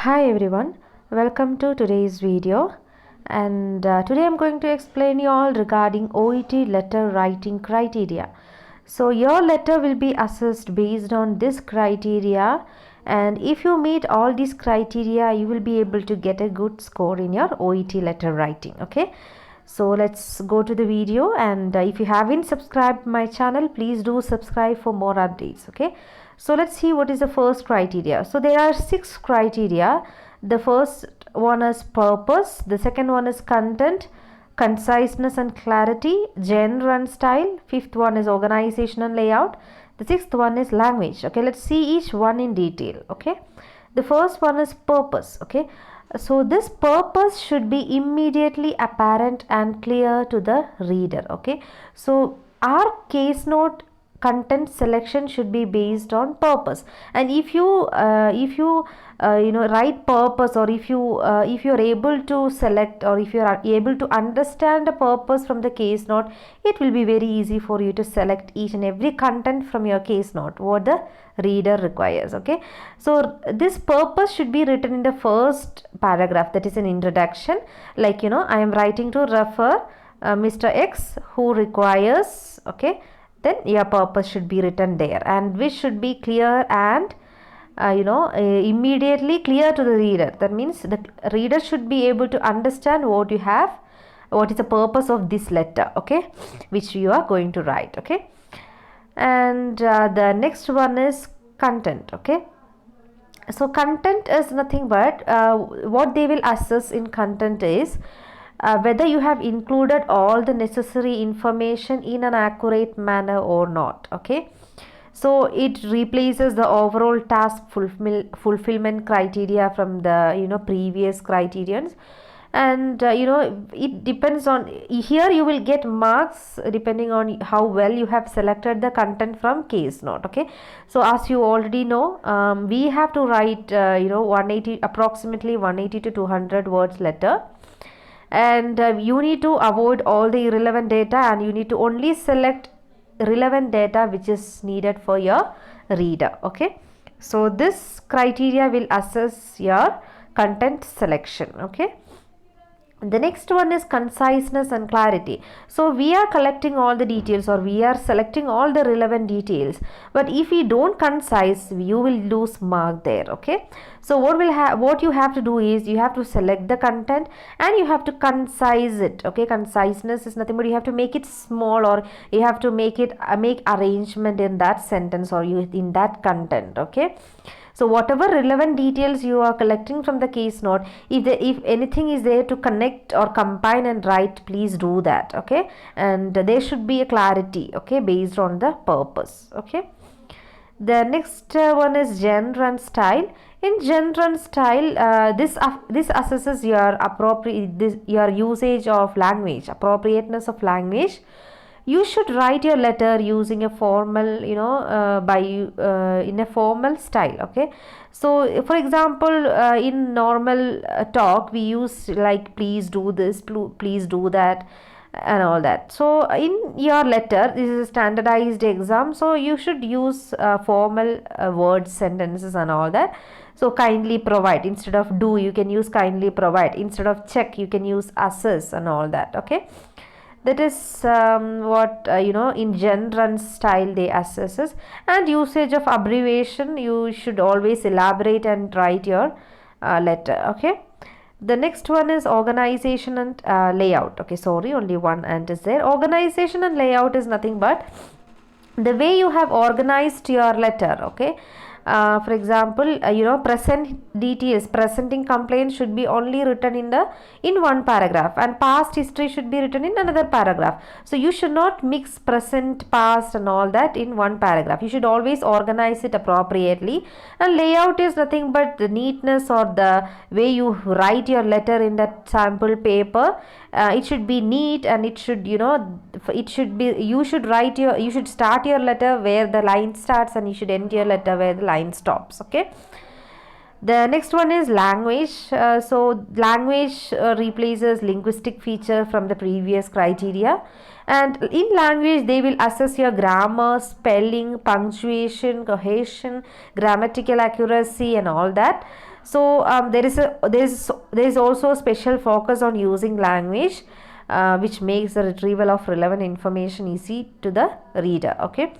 Hi everyone, welcome to today's video, and today I'm going to explain you all regarding OET letter writing criteria. So your letter will be assessed based on this criteria, and if you meet all these criteria you will be able to get a good score in your OET letter writing. Okay, so let's go to the video, and if you haven't subscribed my channel, please do subscribe for more updates. Okay, so let's see what is the first criteria. So there are 6 criteria. The first one is purpose, the second one is content, conciseness and clarity, genre and style, fifth one is organization and layout, the sixth one is language. Okay, let's see each one in detail. Okay, the first one is purpose. Okay, so this purpose should be immediately apparent and clear to the reader. Okay, so our case note content selection should be based on purpose, and if you write purpose, or if you're able to select, or if you are able to understand the purpose from the case note, it will be very easy for you to select each and every content from your case note what the reader requires. Okay, so this purpose should be written in the first paragraph, that is an introduction, like I am writing to refer Mr. X who requires. Okay, then your purpose should be written there, and which should be clear and immediately clear to the reader. That means the reader should be able to understand what is the purpose of this letter, okay, which you are going to write. Okay, and the next one is content. Okay, so content is nothing but what they will assess in content is whether you have included all the necessary information in an accurate manner or not. Okay, so it replaces the overall task fulfillment criteria from the previous criterions, and it depends on, here you will get marks depending on how well you have selected the content from case note. Okay, so as you already know, we have to write 180, approximately 180 to 200 words letter, and you need to avoid all the irrelevant data, and you need to only select relevant data which is needed for your reader. Okay, so this criteria will assess your content selection. Okay, the next one is conciseness and clarity. So we are collecting all the details, or we are selecting all the relevant details, but if we don't concise, you will lose mark there. Okay, so what you have to do is you have to select the content and you have to concise it. Okay, conciseness is nothing but you have to make it small, or you have to make arrangement in that sentence, or in that content. Okay, so whatever relevant details you are collecting from the case note, if anything is there to connect or combine and write, please do that. Okay, and there should be a clarity, okay, based on the purpose. Okay, the next one is genre and style. In genre and style, this assesses your usage of language, appropriateness of language. You should write your letter using a formal, in a formal style. Okay, so for example, in normal talk we use like please do this, please do that, and all that. So in your letter, this is a standardized exam, so you should use formal words, sentences and all that. So kindly provide, instead of do you can use kindly provide, instead of check you can use assess and all that. Okay, that is what in genre and style they assesses. And usage of abbreviation, you should always elaborate and write your letter. Okay, the next one is organization and layout. Okay, sorry, only one and is there. Organization and layout is nothing but the way you have organized your letter. Okay, for example, presenting complaints should be only written in one paragraph, and past history should be written in another paragraph. So you should not mix present, past and all that in one paragraph. You should always organize it appropriately. And layout is nothing but the neatness, or the way you write your letter in that sample paper. It should be neat, and it should you should start your letter where the line starts, and you should end your letter where the line stops. Okay, the next one is language. So language replaces linguistic feature from the previous criteria, and in language they will assess your grammar, spelling, punctuation, cohesion, grammatical accuracy and all that. So there is also a special focus on using language which makes the retrieval of relevant information easy to the reader. Okay,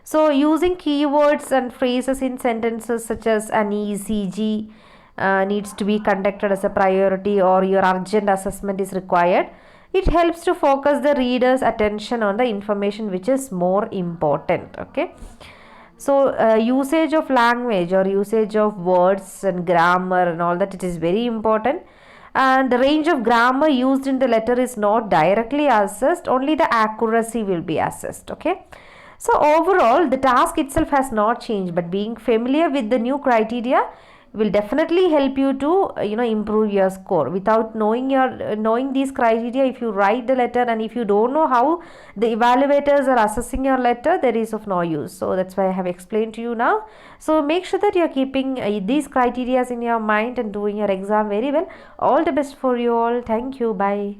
so using keywords and phrases in sentences such as an ECG needs to be conducted as a priority, or your urgent assessment is required. It helps to focus the reader's attention on the information which is more important. Okay, so usage of language or usage of words and grammar and all that, it is very important, and the range of grammar used in the letter is not directly assessed, only the accuracy will be assessed. Okay, so overall the task itself has not changed, but being familiar with the new criteria will definitely help you to improve your score. Without knowing these criteria, if you write the letter and if you don't know how the evaluators are assessing your letter, there is of no use. So that's why I have explained to you now. So make sure that you are keeping these criteria in your mind and doing your exam very well. All the best for you all. Thank you. Bye.